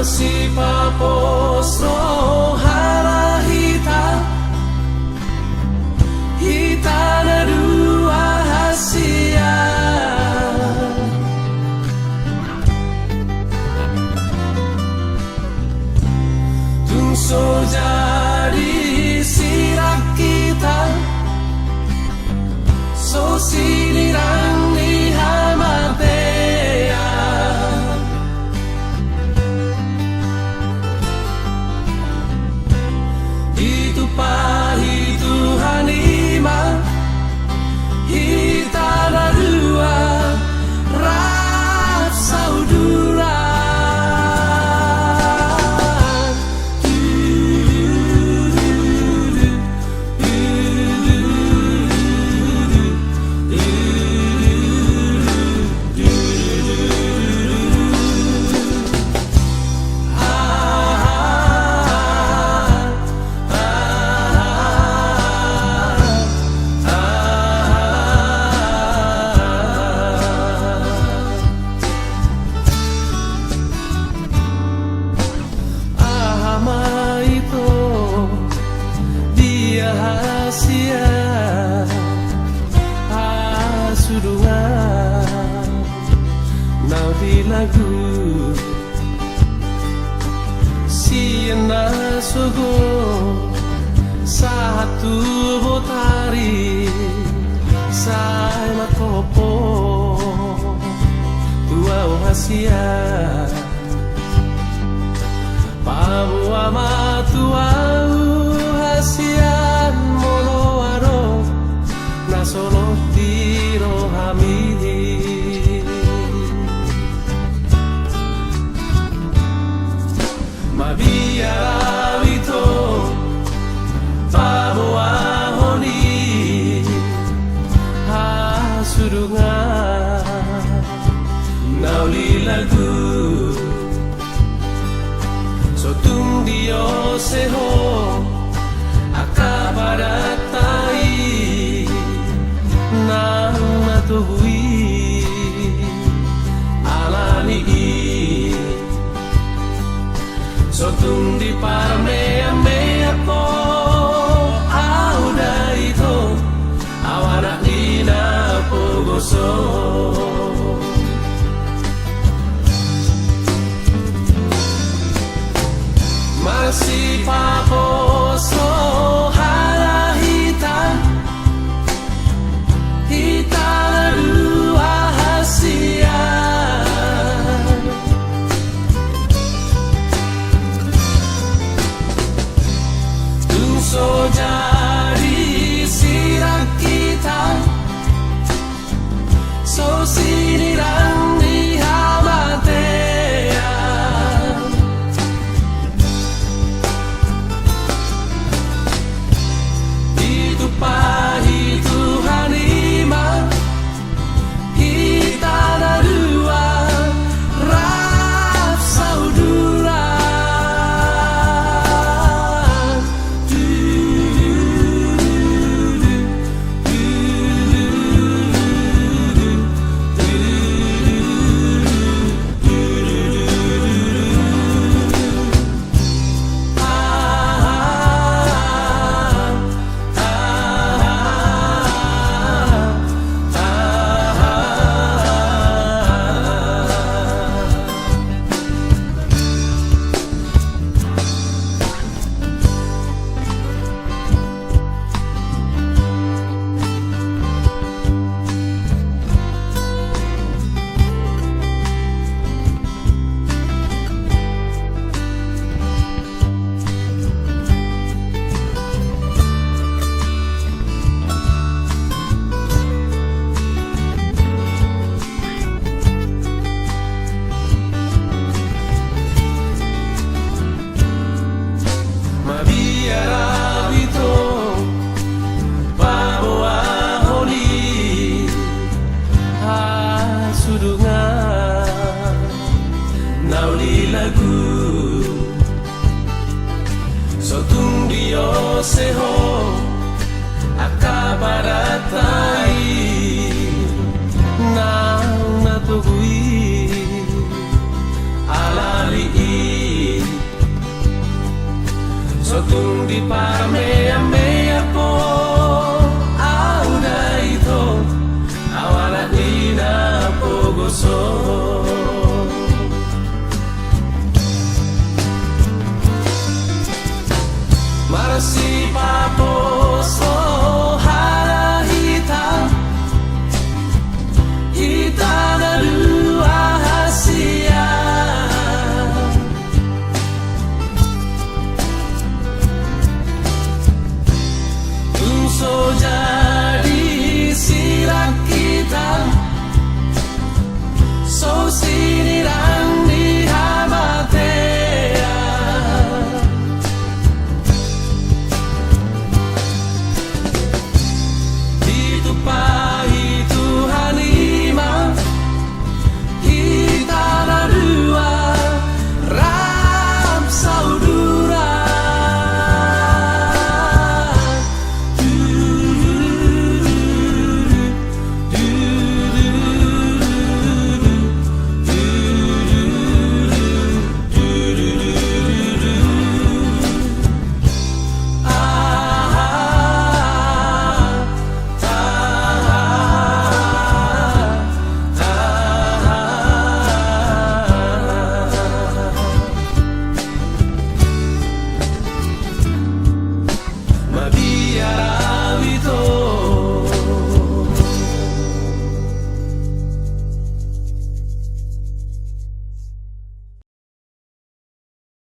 masih papos rohara hita na dua hasia tungso jadi sirak kita so sinirang ni hamatea itu pahi Tuhan ima hita na dua rap saudara rahasia asudungan nau di lagu siena sogo satu botari sai makopo tua rahasia pamu ama tua hasian moloaro na solo tiro hamidi mabia vito pabo ahoni hasurungan nauli lagu sotung dio seho akabaratai nang natuhui alani sotung di parmea mea ko auda ito awana ina pogoso masih papos rohara hita dua hasia tungso jadi sirak kita so sinirang di hamatea para